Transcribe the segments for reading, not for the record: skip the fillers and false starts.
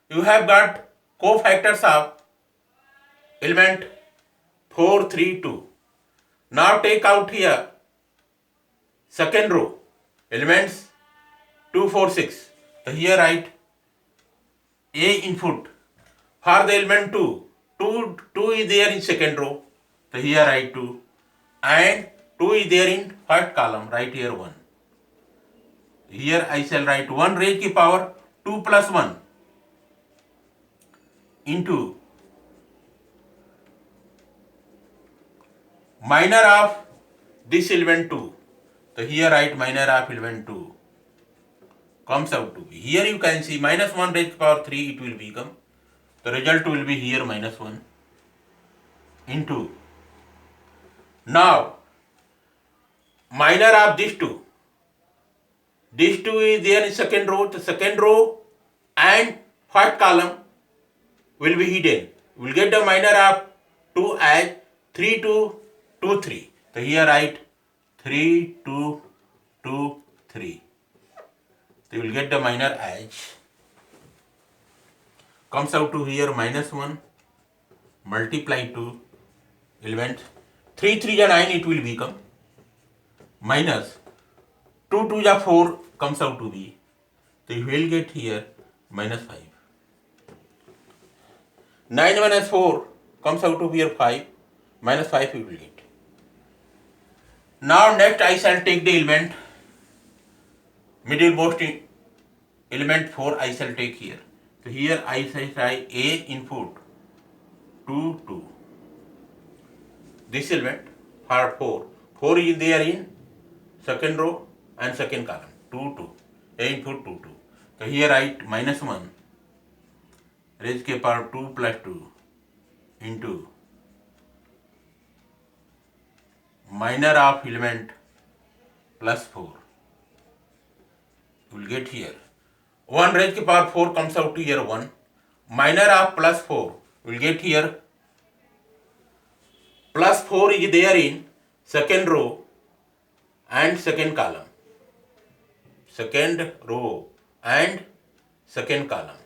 You have got cofactors of element 4, 3, 2. Now take out here second row elements 2, 4, 6. So here write A input for the element 2. 2 is there in second row. So here write 2 and 2 is there in first column. Write here 1. Here I shall write 1 raised to power 2 plus 1 into minor of this element 2. So here write minor of element 2 comes out to be. Here you can see minus 1 raised to power 3 it will become. The result will be here minus 1 into. Now minor of these two. These two is there in second row. The second row and first column will be hidden. We will get the minor of 2 as 3, 2, 2, 3. So here write 3, 2, 2, 3. So you will get the minor as comes out to here minus 1 multiply 2 element 3, 3 is 9 it will become minus 2, 2 is 4 comes out to be. So you will get here minus 5. 9 minus 4 comes out to here 5. Minus 5 you will get. Now next I shall take the element middlemost element 4 I shall take here. So here I shall try A input 2, 2. This element for 4. 4 is there in second row and second column. 2, 2. A input 2, 2. So here write minus 1 raised to power 2 plus 2 into minor of element plus 4. You will get here 1 raised to power 4 comes out to here 1. Minor of plus 4 you will get here plus 4 is there in second row and second column. Second row and second column.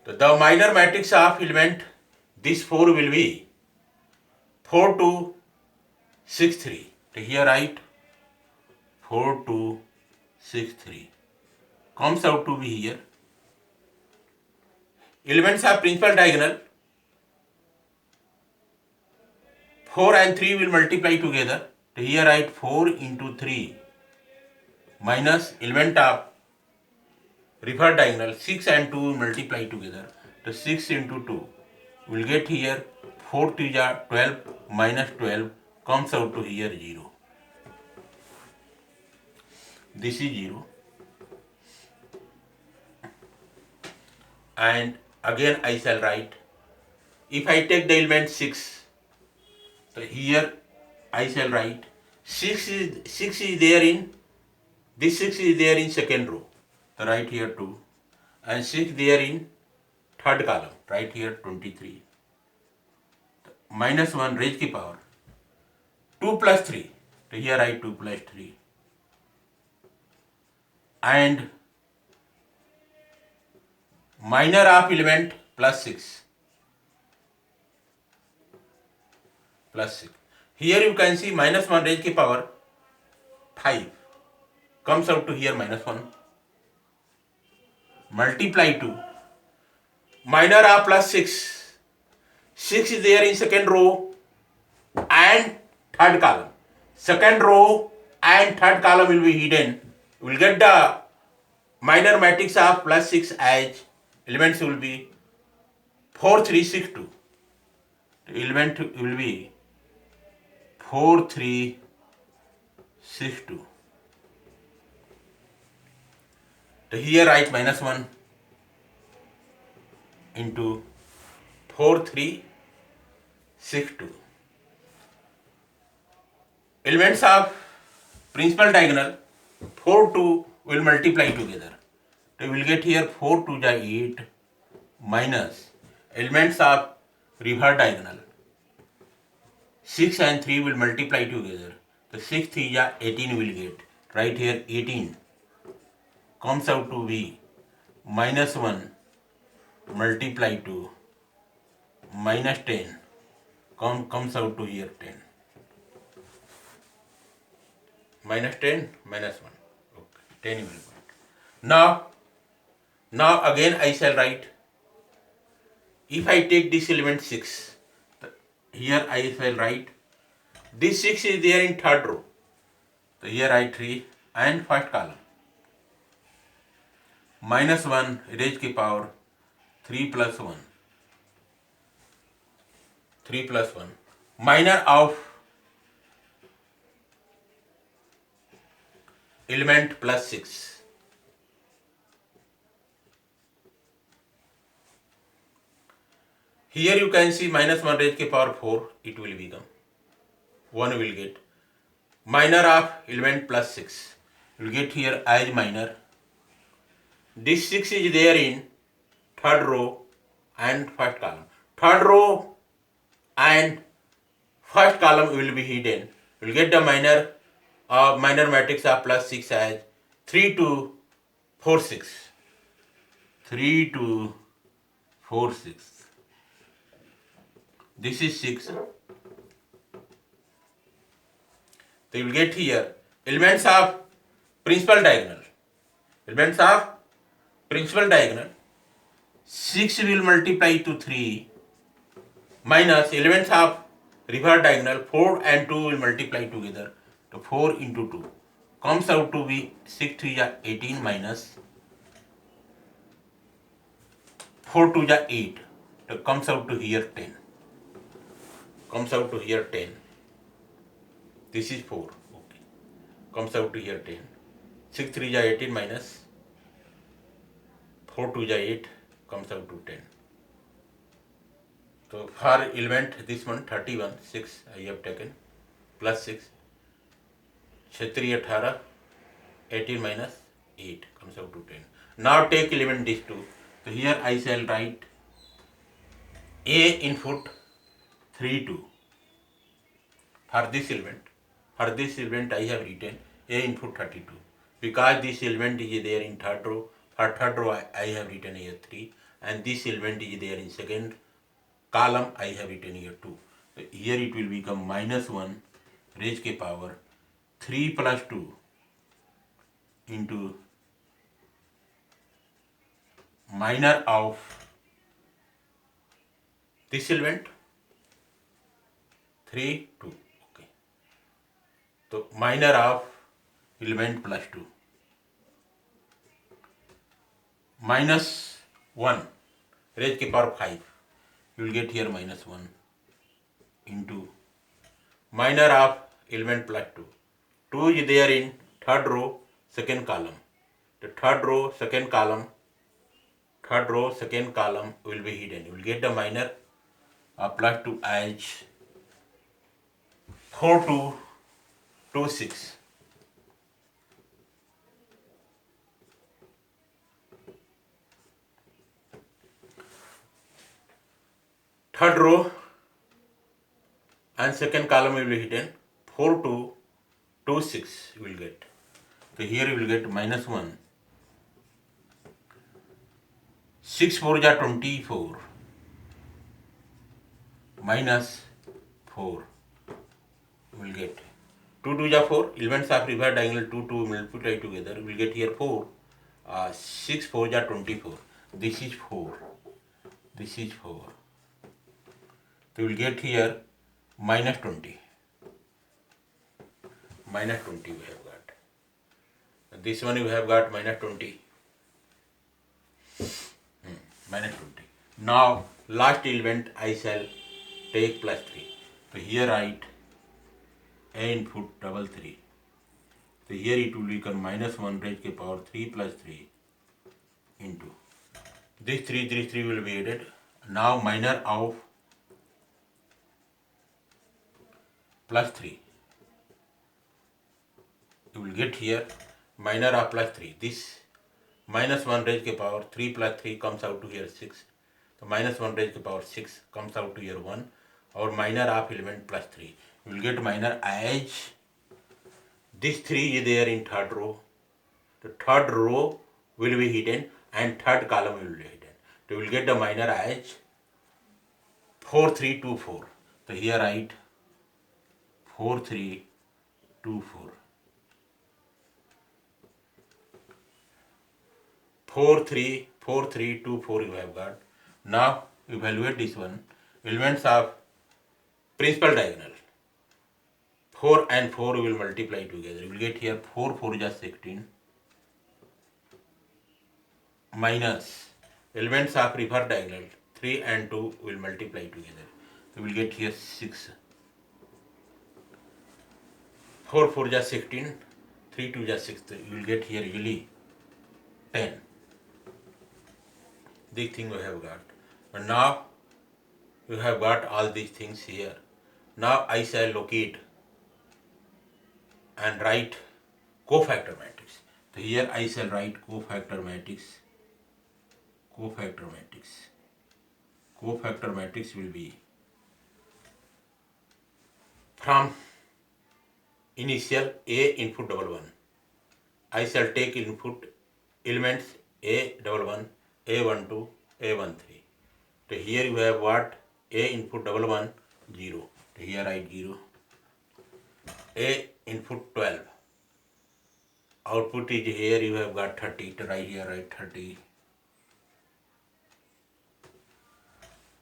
So the minor matrix of element this 4 will be 4, 2, 6, 3. So here write 4, 2, 6, 3. Comes out to be here. Elements of principal diagonal 4 and 3 will multiply together. So here write 4 into 3 minus element of referred diagonal 6 and 2 multiply together. So 6 into 2 will get here 4 to 12 minus 12 comes out to here 0. This is 0. And again I shall write if I take the element 6. So here I shall write 6 is there in this 6 is there in second row. So write here 2 and 6 there in third column. Write here 23. Minus 1 raised to power 2 plus 3. So here write 2 plus 3 and minor of element plus 6. Plus 6. Here you can see minus 1 raised to power 5 comes out to here minus 1 multiply 2 minor of plus 6. 6 is there in second row and third column. Second row and third column will be hidden. We will get the minor matrix of plus 6 as elements will be 4, 3, 6, 2. The element will be 4, 3, 6, 2. So here write minus 1 into 4, 3, 6, 2. Elements of principal diagonal 4, 2 will multiply together. So we will get here 4, 2 is 8 minus elements of reverse diagonal 6 and 3 will multiply together. The 6, 3 is 18 will get. Right here 18 comes out to be minus 1 multiply to minus 10 comes out to here 10. Minus 10 minus 1. Okay, 10 you will put. Now again I shall write, if I take this element 6, here I shall write, this 6 is there in third row. So here write 3 and first column. Minus 1 raised to power 3 plus 1. 3 plus 1. Minor of element plus 6. Here you can see minus 1 raised to power 4, it will become. 1 will get. Minor of element plus 6. You will get here as minor. This 6 is there in third row and first column. Third row and first column will be hidden. You will get the minor matrix of plus 6 as 3 2 4 6. 3 2 4 6. This is 6. So you will get here elements of principal diagonal. Elements of principal diagonal. 6 will multiply to 3 minus elements of reverse diagonal. 4 and 2 will multiply together. So 4 into 2 comes out to be 6 3 is 18 minus 4 2 is 8. So comes out to here 10. Comes out to here 10. This is 4. Okay. Comes out to here 10. 6 3 is 18 minus 4 2 is 8. Comes out to 10. So for element this one 31, 6 I have taken, plus 6, 6 3 18, 18 minus 8 comes out to 10. Now take element these two. So here I shall write A input 3 2. For this element I have written A input 32. Because this element is there in third row, for third row I have written here 3, and this element is there in second column I have written here 2. So here it will become minus 1 raised to power 3 plus 2 into minor of this element 3 2. Okay. So minor of element plus 2 minus 1 raised to power 5. You will get here minus 1 into minor of element plus 2. 2 is there in third row, second column. The third row, second column will be hidden. You will get the minor of plus 2 as 4 2 2 6. Third row and second column will be hidden. 4 2 2 6 you will get. So here you will get minus 1. 6 4 is 24 minus 4 you will get 2 2 is 4. Elements of reverse diagonal 2 2 multiply together. You will get here 4. 6 4 is 24. This is 4. This is 4. So you will get here minus 20. Minus 20 we have got. This one you have got minus 20. Minus 20. Now last element I shall take plus 3. So here write A input double 3. So here it will become minus 1 raised to power 3 plus 3 into this 3 will be added. Now minor of plus 3. You will get here minor of plus 3. This minus 1 raised to power 3 plus 3 comes out to here 6. So minus 1 raised to power 6 comes out to here 1. Or minor of element plus 3. You will get minor as this 3 is there in third row. The third row will be hidden. and third column will be hidden. So we will get the minor as 4324. So here write 4324. 4324 you have got. Now evaluate this one. Elements of principal diagonal. 4 and 4 will multiply together. You will get here 4 4 is 16 minus elements of reverse diagonal 3 and 2 will multiply together. You will get here 6. 4 4 is 16, 3 2 is 6. You will get here really 10. This thing we have got. But now you have got all these things here. Now I shall locate and write cofactor matrix. So here I shall write cofactor matrix. Cofactor matrix. Cofactor matrix will be from initial A input double one. I shall take input elements A11, A12, A13. So here you have what? A input double one 0. So here write 0. A input 12. Output is here you have got 30. So right here write 30.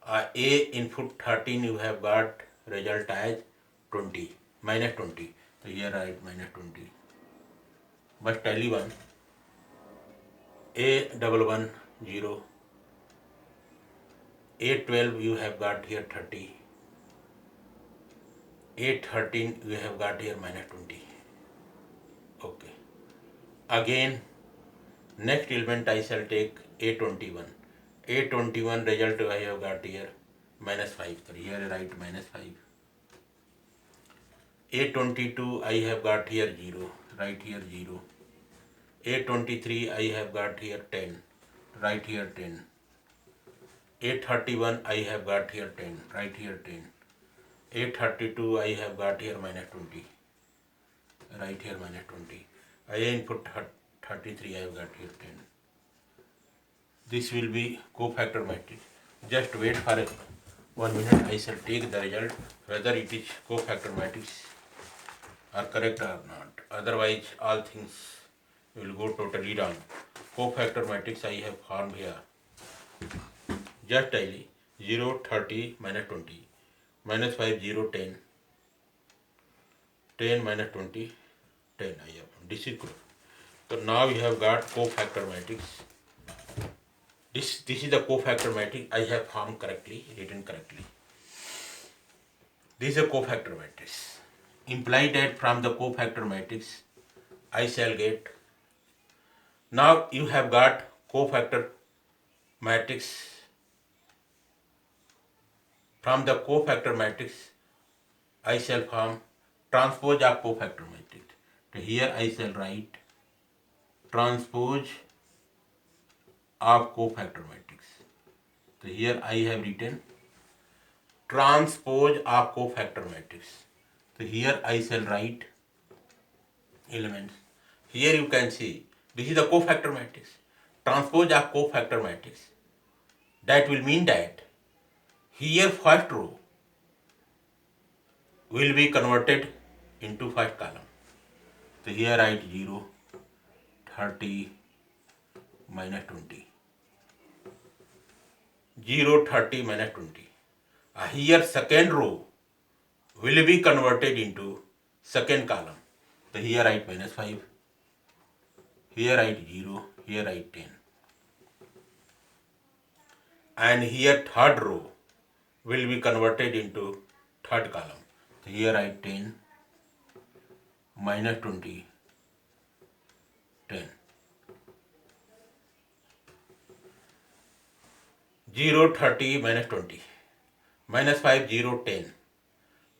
A input 13 you have got result as 20 minus 20. So here write minus 20. But tell you one. A11 0. A12 you have got here 30. A13 you have got here minus 20. Okay. Again, next element I shall take A21. A21 result I have got here minus 5. So here I write minus 5. A22 I have got here 0. Write here 0. A23 I have got here 10. Write here 10. A31 I have got here 10. Write here 10. A32 I have got here minus 20. Write here minus 20. I input 33 I have got here 10. This will be cofactor matrix. Just wait for 1 minute. I shall take the result whether it is cofactor matrix or correct or not. Otherwise all things will go totally wrong. Cofactor matrix I have formed here. Just daily 0 30 minus 20 minus 5 0 10 10 minus 20 10 I have. This is good. So now we have got cofactor matrix. This is the cofactor matrix I have formed correctly, written correctly. This is a cofactor matrix. Imply that from the cofactor matrix I shall get. Now you have got cofactor matrix. From the cofactor matrix I shall form transpose of cofactor matrix. So here I shall write transpose of cofactor matrix. So here I have written transpose of cofactor matrix. So here I shall write elements. Here you can see this is the cofactor matrix. Transpose of cofactor matrix. That will mean that here first row will be converted into first column. So here write 0, 30, minus 20. 0, 30, minus 20. Here second row will be converted into second column. So here write minus 5. Here write 0. Here write 10. And here third row will be converted into third column. So here write 10, minus 20, 10. 0, 30, minus 20. Minus 5, 0, 10.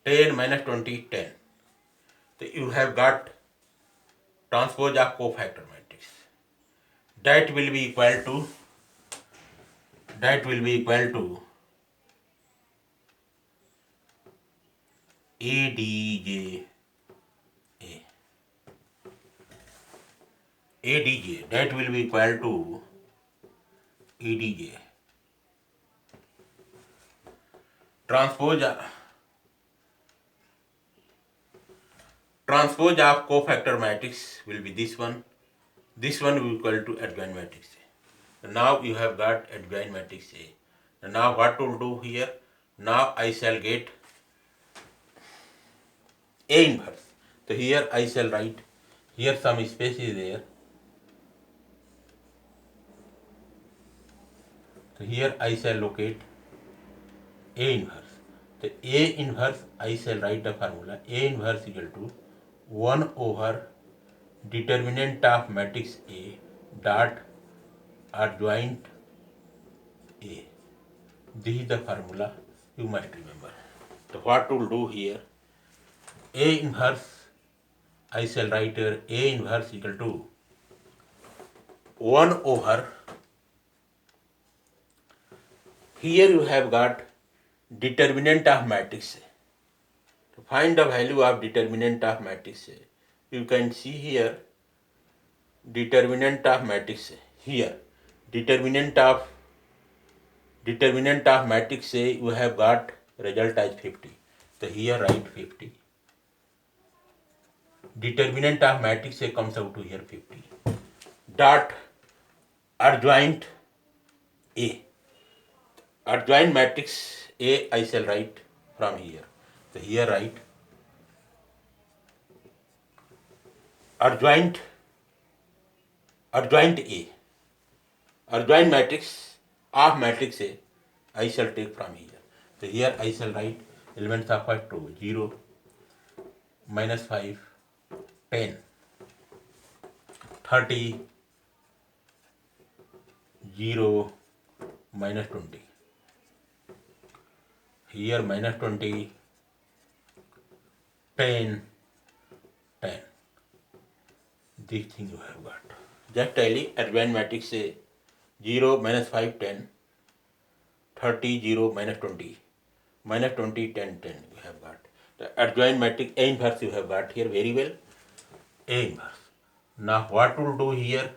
10 minus 20, 10. So you have got transpose of cofactor matrix. That will be equal to ADJ. ADJ, that will be equal to EDJ. Transpose of cofactor matrix will be this one. This one will be equal to adjoint matrix A. Now you have got adjoint matrix A. Now what to do here? Now I shall get A inverse. So here I shall write, here some space is there. So here I shall locate A inverse. The A inverse I shall write the formula. A inverse equal to 1 over determinant of matrix A dot adjoint A. This is the formula you must remember. So what to do here? A inverse I shall write here A inverse equal to 1 over, here you have got determinant of matrix A. To find the value of determinant of matrix A, you can see here determinant of matrix A. Here determinant of matrix A, you have got result as 50. So here write 50. Determinant of matrix A comes out to here 50. Dot adjoint A. Adjoint matrix A I shall write from here. So here write adjoint A. Adjoint matrix of matrix A I shall take from here. So here I shall write elements of first row 0, -5, 10, 30, 0, -20. Here -20, 10, 10. This thing you have got. Just tally adjoint matrix A 0, -5, 10, 30, 0, -20, -20, 10, 10 you have got. The adjoint matrix A inverse you have got here very well. A inverse. Now what to do here?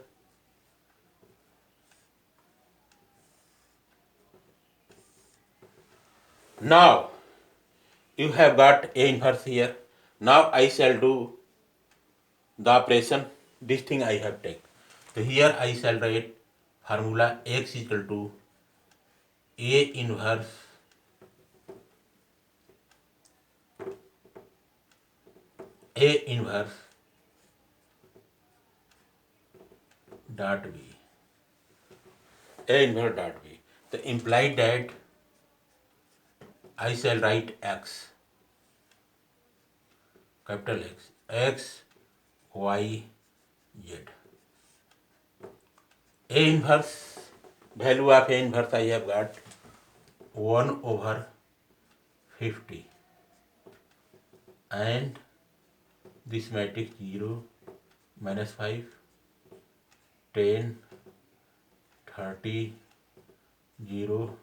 Now you have got A inverse here. Now I shall do the operation. This thing I have taken. So here I shall write formula X equal to A inverse dot B. A inverse dot B. The implied that I shall write X, capital X, X, Y, Z. A inverse, value of A inverse I have got 1 over 50 and this matrix 0, -5, 10, 30, 0,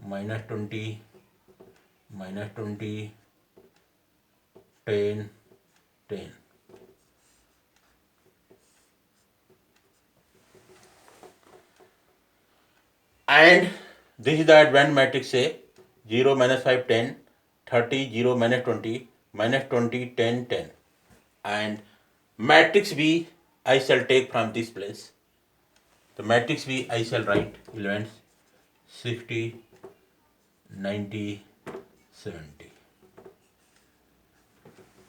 -20, -20, 10, 10. And this is the adjoint matrix A 0, -5, 10, 30, 0, -20, -20, 10, 10. And matrix B I shall take from this place. The matrix B I shall write elements 60, 90, 70.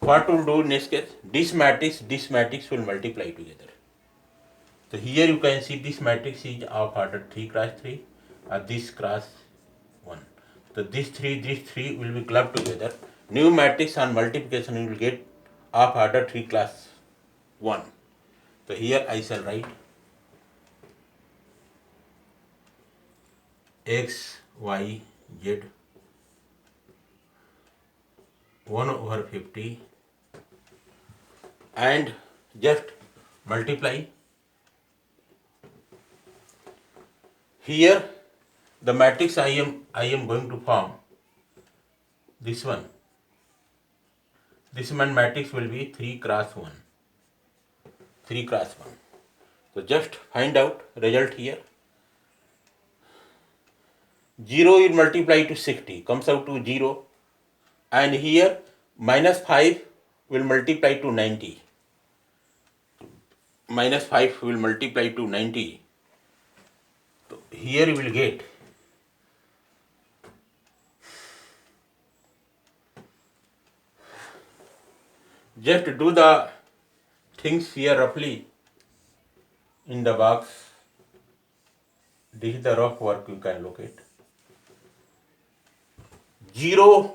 What to do in this case? This matrix will multiply together. So here you can see this matrix is of order 3 cross 3 and this cross 1. So these three will be clubbed together. New matrix on multiplication you will get of order 3 class 1. So here I shall write X, Y, Z 1 over 50 and just multiply. Here the matrix I am going to form this one. This one matrix will be 3 cross 1. 3 cross 1. So just find out result here. 0 will multiply to 60, comes out to 0. And here minus 5 will multiply to 90. Minus 5 will multiply to 90. So here you will get just do the things here roughly in the box. This is the rough work you can locate. 0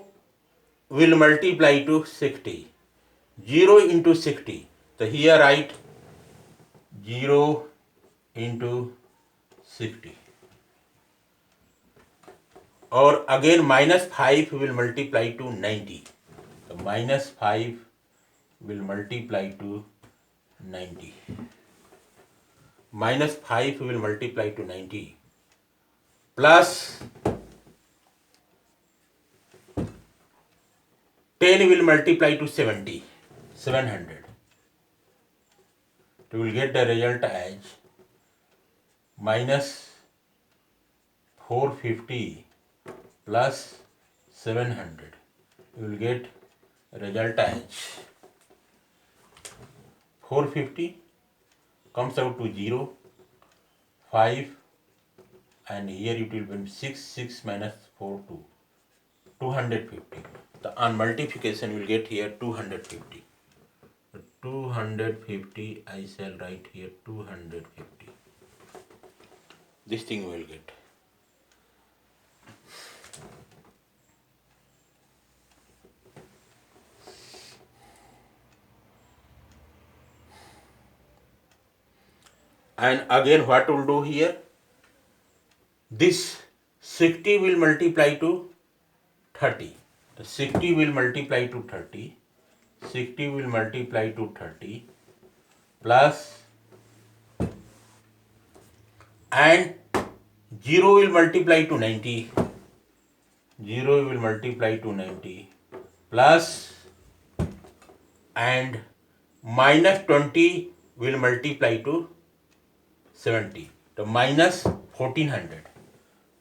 will multiply to 60. 0 into 60. So here write 0 into 60. Or again minus 5 will multiply to 90. So minus 5 will multiply to 90. Minus 5 will multiply to 90. Plus 10 will multiply to 70. 700. You will get the result as minus 450 plus 700. You will get result as 450 comes out to 0, 5, and here it will be 6 minus 4, 2, 250. On multiplication you will get here 250. 250, I shall write here 250. This thing we will get. And again what we'll do here? This 60 will multiply to 30. The 60 will multiply to 30. 60 will multiply to 30 plus, and 0 will multiply to 90. 0 will multiply to 90 plus, and minus 20 will multiply to 70. So minus 1400.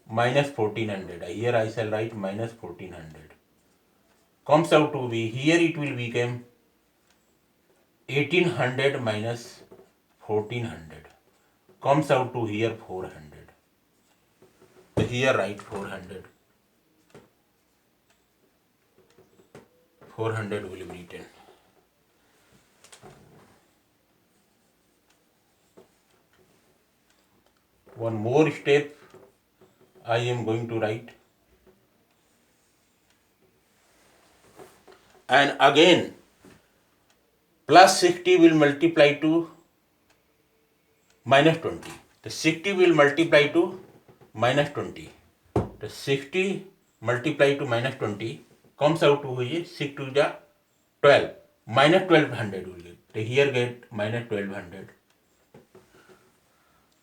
Minus 1400. Here I shall write minus 1400. Comes out to be, here it will become 1800 minus 1400. Comes out to here 400. So here write 400. 400 will be written. One more step I am going to write. And again plus 60 will multiply to minus 20. The 60 will multiply to minus 20. The 60 multiply to minus 20 comes out to 6 to the 12. Minus 1200 will get. So here get minus 1200.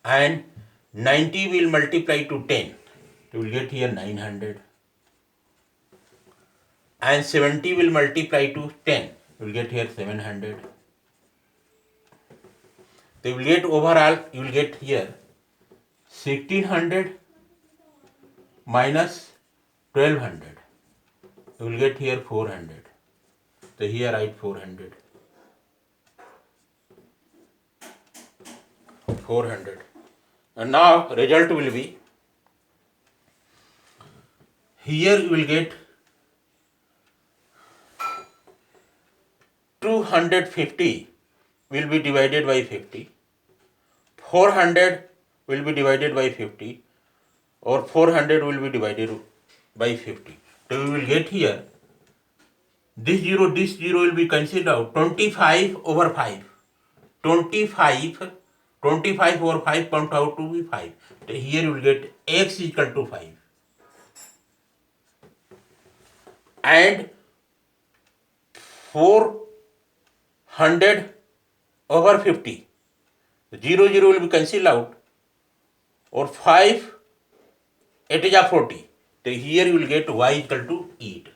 And 90 will multiply to 10. You will get here 900. And 70 will multiply to 10. You will get here 700. So you will get overall, you will get here 1600 minus 1200. You will get here 400. So here write 400. 400. And now result will be, here you will get 250 will be divided by 50. 400 will be divided by 50, or 400 will be divided by 50. So we will get here, this 0 will be considered out, 25 over 5. 25 over 5 comes out to be 5. So here you will get x is equal to 5. And 400 over 50. 0 will be cancelled out, or 5, it is a 40. So here you will get y equal to 8.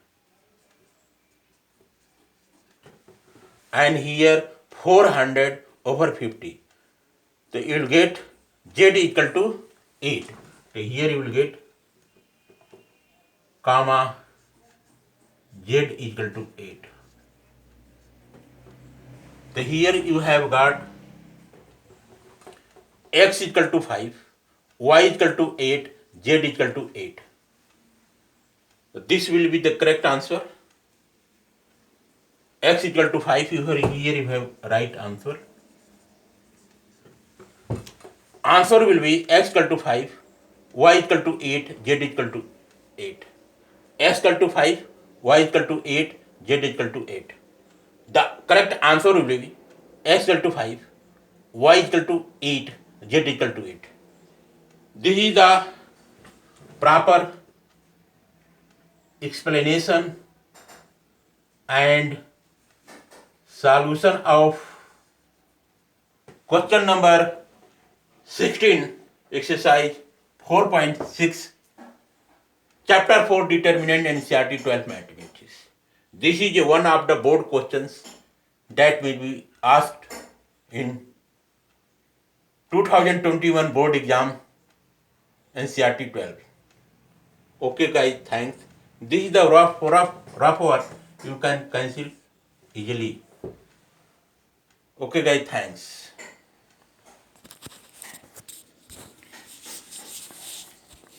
And here 400 over 50. So you will get z equal to 8. So here you will get comma z is equal to 8. So here you have got x is equal to 5, y is equal to 8, z is equal to 8. So this will be the correct answer. X is equal to 5, here you have right answer. Answer will be x equal to 5, y equal to 8, z equal to 8. X equal to 5, y equal to 8, z equal to 8. The correct answer will be x equal to 5, y equal to 8, z equal to 8. This is the proper explanation and solution of question number 16, exercise 4.6, chapter 4, determinant and NCERT 12th mathematics. This is one of the board questions that will be asked in 2021 board exam NCERT 12. Okay guys, thanks. This is the rough work you can cancel easily. Okay guys, thanks.